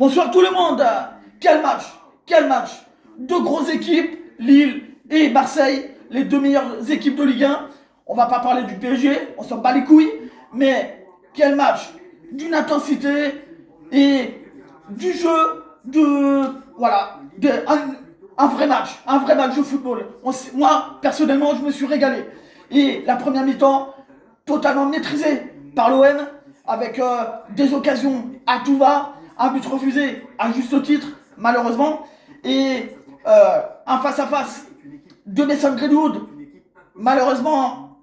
Bonsoir tout le monde. Quel match. Quel match. Deux grosses équipes, Lille et Marseille, les deux meilleures équipes de Ligue 1. On va pas parler du PSG, on s'en bat les couilles. Mais quel match. D'une intensité et du jeu de... Voilà. Un vrai match. Un vrai match de football. Moi, personnellement, je me suis régalé. Et la première mi-temps, totalement maîtrisée par l'OM, avec des occasions à tout va, un but refusé à juste titre, malheureusement, et un face-à-face de Mason Greenwood, malheureusement,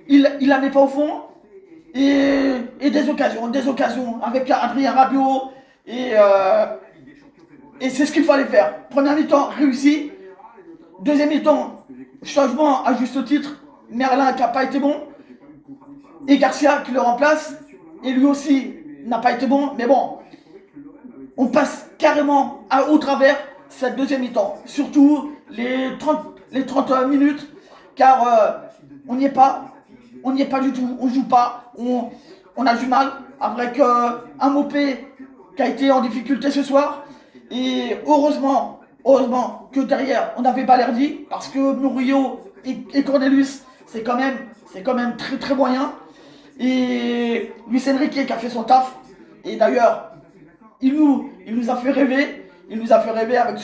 il la met pas au fond, et des occasions avec Adrien Rabiot, et c'est ce qu'il fallait faire. Première mi-temps réussi, deuxième mi-temps, changement à juste titre, Merlin qui n'a pas été bon, et Garcia qui le remplace, et lui aussi n'a pas été bon, mais bon, on passe carrément au travers cette deuxième mi-temps, surtout les 30 minutes, car on n'y est pas du tout, on joue pas, on a du mal avec un Mopé qui a été en difficulté ce soir, et heureusement que derrière on avait Balerdi, parce que Murillo et Cornelius c'est quand même très très moyen, et Luis Enrique qui a fait son taf, et d'ailleurs il nous a fait rêver. Il nous a fait rêver avec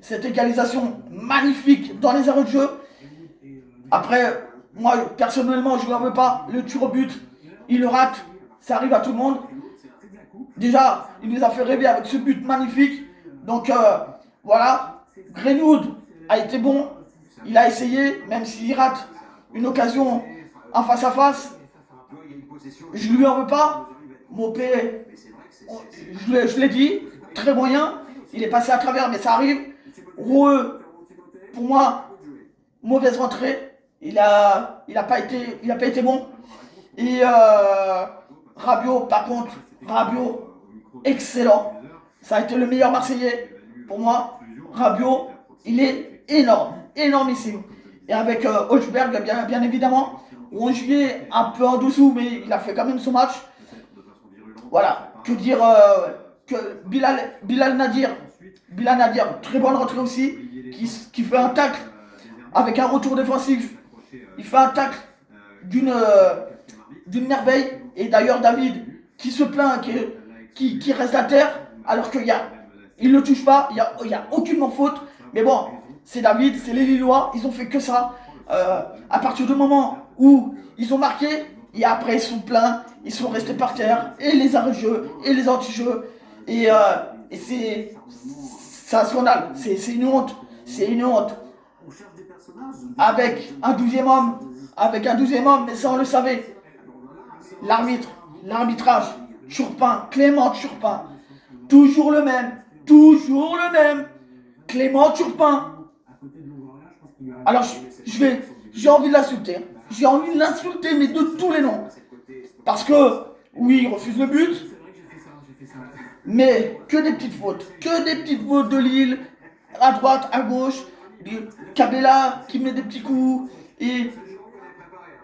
cette égalisation magnifique dans les arrêts de jeu. Après, moi, personnellement, je ne l'en veux pas. Le tir au but, il le rate. Ça arrive à tout le monde. Déjà, il nous a fait rêver avec ce but magnifique. Donc, voilà. Greenwood a été bon. Il a essayé, même s'il rate une occasion en face-à-face. Je ne lui en veux pas. Mopé, je l'ai dit, très moyen. Il est passé à travers, mais ça arrive. Roueux, pour moi, mauvaise rentrée. Il a pas été bon. Et Rabiot, par contre, excellent. Ça a été le meilleur Marseillais. Pour moi, Rabiot, il est énorme, énormissime. Et avec Holzberg, bien évidemment, on jouait un peu en dessous, mais il a fait quand même son match. Voilà, que dire que Bilal Nadir, très bonne rentrée aussi, qui fait un tacle avec un retour défensif. Il fait un tacle d'une merveille. Et d'ailleurs, David, qui se plaint, qui reste à terre, alors qu'il ne le touche pas, il n'y a aucunement faute. Mais bon, c'est David, c'est les Lillois, ils ont fait que ça. À partir du moment où ils ont marqué, et après ils sont pleins, ils sont restés par terre, et les arrêts-jeux, et les anti-jeux, et c'est un scandale, c'est une honte, Avec un douzième homme, mais ça on le savait. L'arbitrage, Turpin, Clément Turpin, toujours le même, Clément Turpin. Alors j'ai envie de l'insulter. Mais de tous les noms. Parce que, oui, il refuse le but. Mais que des petites fautes. De Lille, à droite, à gauche. Cabella qui met des petits coups. Et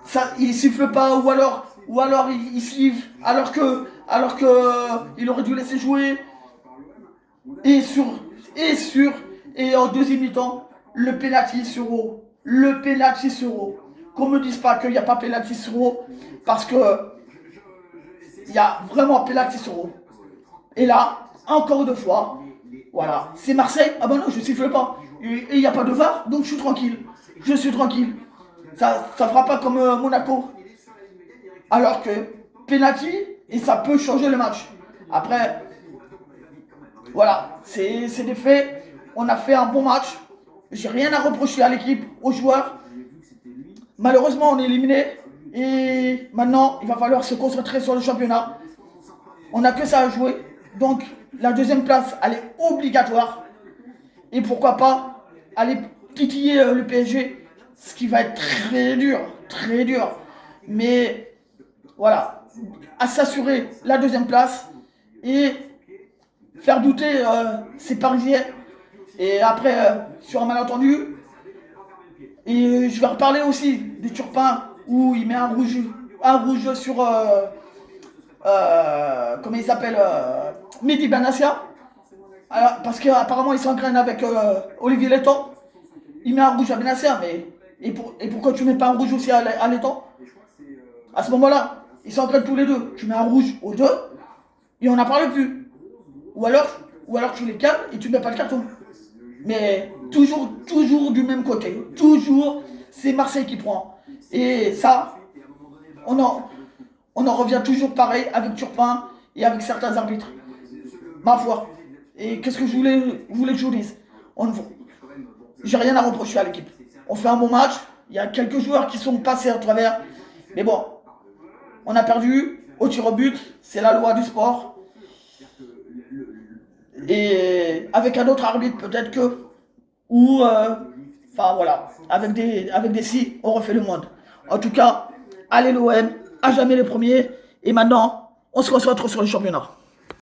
ça, il siffle pas. Ou alors il siffle. Alors que il aurait dû laisser jouer. Et en deuxième mi-temps, le penalty sur Euro. Qu'on me dise pas qu'il n'y a pas penalty sur Euro, parce que il y a vraiment penalty sur Euro. Et là, encore une fois, voilà, c'est Marseille. Ah ben non, je siffle pas. Et il n'y a pas de VAR, donc je suis tranquille. Ça fera pas comme Monaco. Alors que penalty, et ça peut changer le match. Après, voilà, c'est des faits. On a fait un bon match. J'ai rien à reprocher à l'équipe, aux joueurs. Malheureusement, on est éliminé. Et maintenant, il va falloir se concentrer sur le championnat. On n'a que ça à jouer. Donc, la deuxième place, elle est obligatoire. Et pourquoi pas aller titiller le PSG. Ce qui va être très dur. Mais voilà, à s'assurer la deuxième place. Et faire douter ces Parisiens. Et après, sur un malentendu, et je vais reparler aussi des Turpins où il met un rouge sur comment il s'appelle, Mehdi Benassia. Alors, parce qu'apparemment, il s'engraine avec Olivier Letton. Il met un rouge à Benasser, mais. Et pourquoi tu mets pas un rouge aussi à Letton? À ce moment-là, ils s'engrainent tous les deux. Tu mets un rouge aux deux, et on n'en parle plus. Ou alors, ou alors tu les calmes et tu mets pas le carton. Mais toujours du même côté. Toujours, c'est Marseille qui prend. Et ça, on en, on en revient toujours pareil avec Turpin et avec certains arbitres. Ma foi. Et qu'est-ce que vous voulez que je vous dise? On, J'ai rien à reprocher à l'équipe. On fait un bon match. Il y a quelques joueurs qui sont passés à travers. Mais bon, on a perdu au tir au but. C'est la loi du sport. Et avec un autre arbitre, peut-être que. Ou. Enfin voilà. Avec des si, on refait le monde. En tout cas, allez l'OM. À jamais les premiers. Et maintenant, on se concentre sur le championnat.